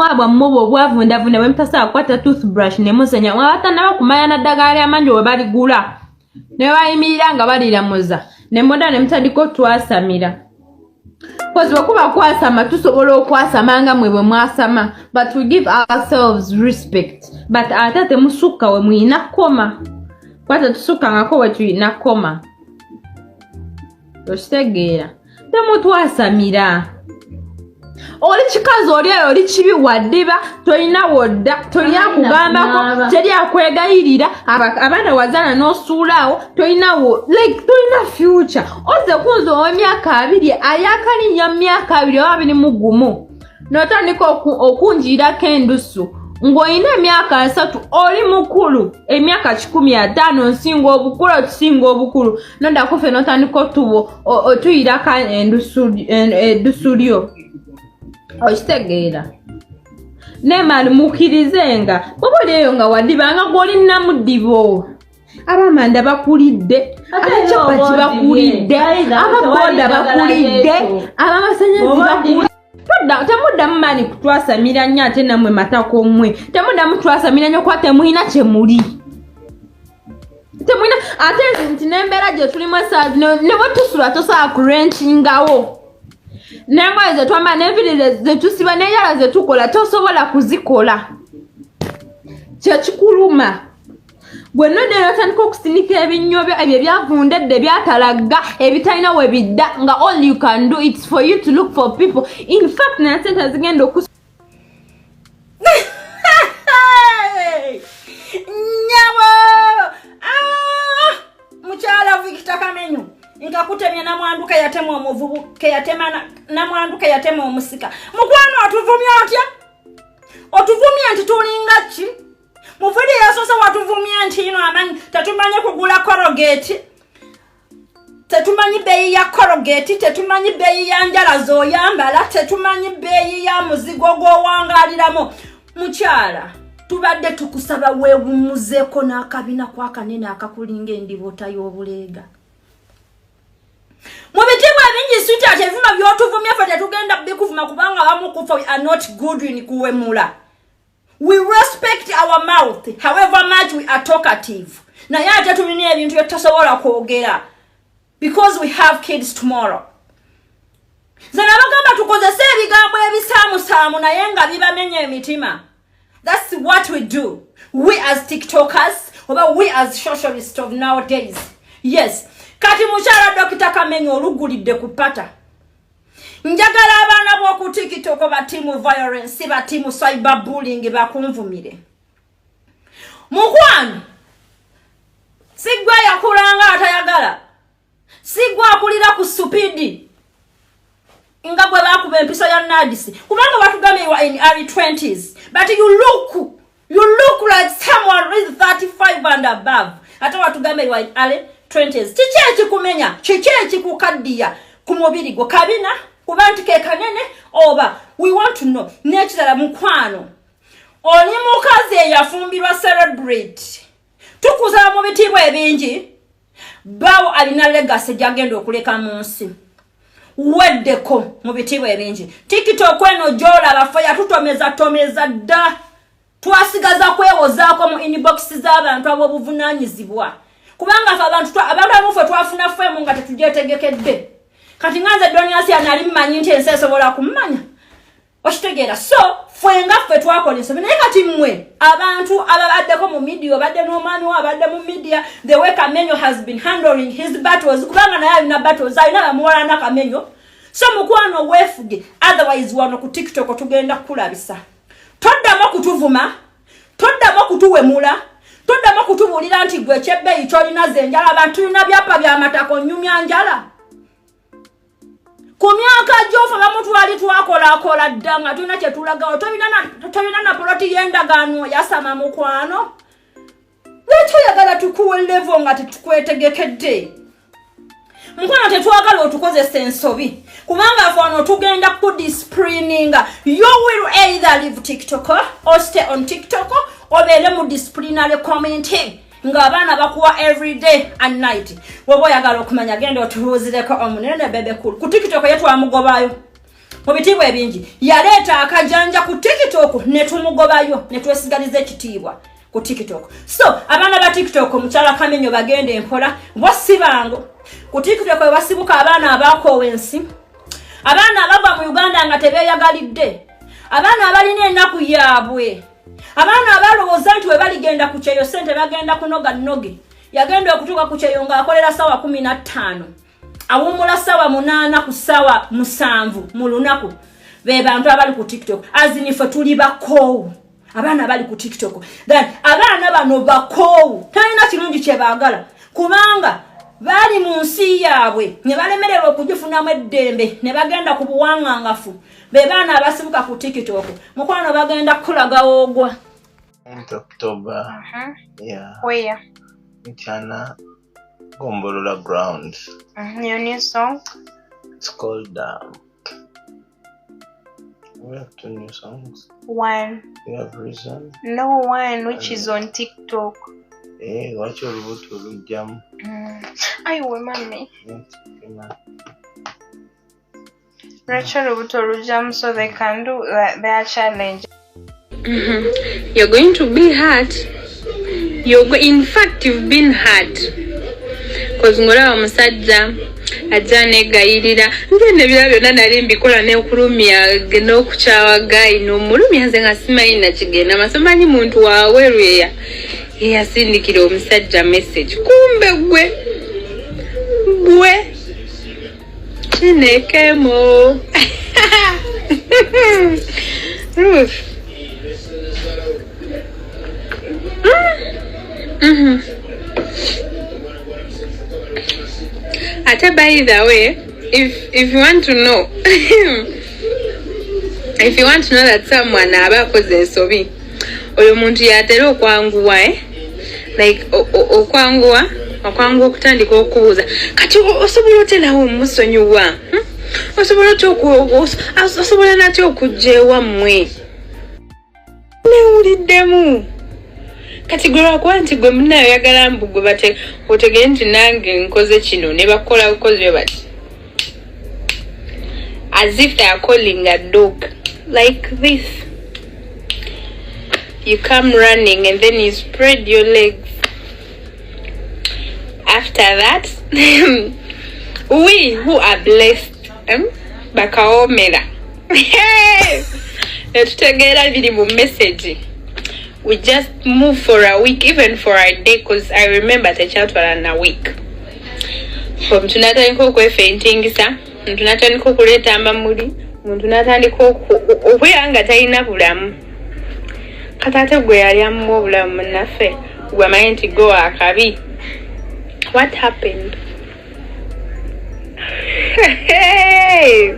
obwabwa mmubo obwavundavunda bwe mutasa akwata toothbrush ne musenya watanaba kumanya naddagala lyamanyi we baligula ne bayimirira nga baliramuza ne moda ne mutandika twasamira kozi okuba kwasama tusobola okwasama nga mwe bwe mwasama but we give ourselves respect but ate temusukka we mwina koma kwata tusukkangako we tuyina koma okitegeera temutwasamira oli kikazi oli kibi waddiba tolina wodda tolina kugambako teri akwegayirira abaana wazaana n'osuulaawo tolinawo like tolina future oze kunze ow'emyaka 2 ayakalinya mu myaka 2 oba 21 n'otandika okunjiirako endusu ng'olina emyaka 3 oli mukulu emyaka 15 nsinga obukulu otusinga obukulu nondakufe n'otandika otuyirako eddusu lyo okitegeera nemali mukirizenga bw'olieyo nga waddibanga gw'olina muddibo abamanda bakulidde abacapati bakulidde ababoda bakulidde abamasanyalaze bakulidde temuddamu mani kutwasamira nnyo ate nammwe matako mmwe temuddamu twasamira nnyo kuba temulina kyemuli temulina ate nti n'embeera gye tulimu esaazi ne bwe tusula tosobola kurenkingawo n'engoye ze twambala n'enviiri ze tusiba n'enjala ze tukola tosobola kuzikola kyekikuluma gwe nodde otandika okusinika ebinnyo ebyo ebyavundedde byatalagga ebitalina we bidda nga all you can do it's for you to look for people in fact na sente zigenda nyabo mukyala Victor Kamenyo nkakutemya namwanduka yatema omuvubu ke yatema namwanduka yatema omusika mukwano atuvumya atya otuvumya nti tulinga ki muvuli yasosa watuvumya nti ino amanyi tetumanyi kugula korogeti tetumanyi beyi ya korogeti tetumanyi beyi ya njala zoyambala tetumanyi beyi ya muzigo gwowangaliramo mukyala tubadde tukusaba weewumuzeko n'akabina kwakanene akakulinga endibota y'obuleega mubitibwa bingi switi ate vuma byotuvumya fe tetugenda bikuvuma kubanga bamukufa we are not good in kuwemula. We respect our mouth however much we are talkative naye ate tulina ebintu byetasobola kwogera because we have kids tomorrow. Zana bagamba tukozese ebigambo ebisaamusaamu naye nga bibamenya emitima. That's what we do, we as TikTokers or we as socialists of nowadays. Yes, kati mukyala Dr. Kamenyo olugulidde kupata. Njagala abaana b'oku TikTok batimu violence batimu cyberbullying bakunvumire. Mukwano sigwa yakulanga atayagala. Sigwa akulira ku stupidi. Nga bwe bakuba empisa ya nadisi. Kubanga batugambe you are in early 20s. But you look like someone who is 35 and above. Ate batugambe you are in early 20s. Chiche kumenya, chiche kukaddia ku mubiri gwo kabina kubantu ke kanene oba we want to know nekirala mukwano. Oli mukazi eyafumbirwa celebrate. Tukuza mu bitibwa ebingi. Bawo alina legacy jagenda okuleka mu nsi. Weddeko mu bitibwa ebingi. TikTok eno jola bafaya tutomeza dda. Twasigaza kwewozaako mu inbox z'abantu ab'obuvunanyizibwa. Kubanga abantu abamufe twafuna femu nga tetujetegekedde. Kati nganze Don Asiya nali mmanyi nti ensi esobola kummanya. Okitegeera so fwenga ffe twakola ensobi naye kati mmwe abantu ababaddeko mu media badde n'omwami wa badde mu media the way Kamenyo has been handling his battles kubanga naye alina battles alina bamuwalana Kamenyo so mukwano wefuge otherwise wano ku TikTok tugenda kulabisa toddamu kutuvuma toddamu kutuwemula toddamu kutubulira nti gwe kyebbeeyi kyolina zenjala abantu tulina byapa byamatako nyumya njala kumyaka jofa bamutu wali twakola ddanga tulina kye tulagawo tobina na poloti y'endagaano yasama mukwano lwaki oyagala tukuwe level nga tetukwetegekedde mukwano tetwagala otukozesa ensobi kubanga afano tugenda kudisciplininga you will either leave TikTok or stay on TikTok obeere mu disciplinary commenting nga abaana bakuwa every day and night wobo yagala okumanya genda otubuuzireko omunene bebe cool ku TikTok yetu amugobayo mu bitiibwa ebingi yaleeta akajanja ku TikTok ne tumugobayo ne twesigaliza ekitiibwa ku TikTok. So abaana ba TikTok mukyala Kamenyo bagende empola bosibango ku TikTok wasibuka abaana abakoowensi, abaana abava mu Uganda nga tebeeyagalidde, abaana abalina ennaku yaabwe, abaana abalowooza nti we baligenda ku kyeyo ssente bagenda kunoga nnoge. Yagenda okutuuka ku kyeyo ng'akolera ssaawa 15 awummula ssaawa 8 ku ssaawa 7 mu lunaku. Be bantu abali ku TikTok azinife tuli bakoowu abaana abali ku TikTok. Then abaana bano bakoowu talina kirungi kye baagala kubanga bali mu nsi yaabwe ne balemererwa okugifunamu eddembe ne bagenda ku buwaŋŋangafu. Be baana abasibuka ku TikTok mukwano bagenda kulaga ogwa. October. Yeah. Where? Mukyala Gombolola Ground. Your new song? It's called we have 2 new songs. One. We have Reason. No, one which is on TikTok. Watch your to jam. I remember me. Rachel to jam so they can do their challenge. You're going to be hurt. In fact, you've been hurt. Because ngora omusajja ajane gayirira ngene byabyo nali mbikola ne okulumya geno kuchawa gayi no mulumya nze ngasimanyi na kigenda masomanyi muntu waweruya yasindikira omusajja message kumbe gwe chinekemo Ruth. By the way, if you want to know if you want to know that someone abakoze sobi oyo muntu yatera okwanguwa like okwanguwa okutandika okubuuza kati osobola otelawo musonyiwa osobola natyo okujjeewa mmwe newuliddemu kati gwe lwakuba nti gwe munayo yagala mbugwe bate otegere nti nange nkoze kino ne bakola bukozi bati as if they are calling a dog like this. You come running and then you spread your legs. After that we who are blessed bakaomera netutegeera biri mu message. We just move for a week, even for a day, because I remember the child for a week. From tunatandika kwefentingisa, tunatandika kuleta amamuli, tunatandika okweyanga talina bulamu. Katate gwe yali amuwa obulamu naffe, gwe amanyi nti go akabi. What happened? Hey!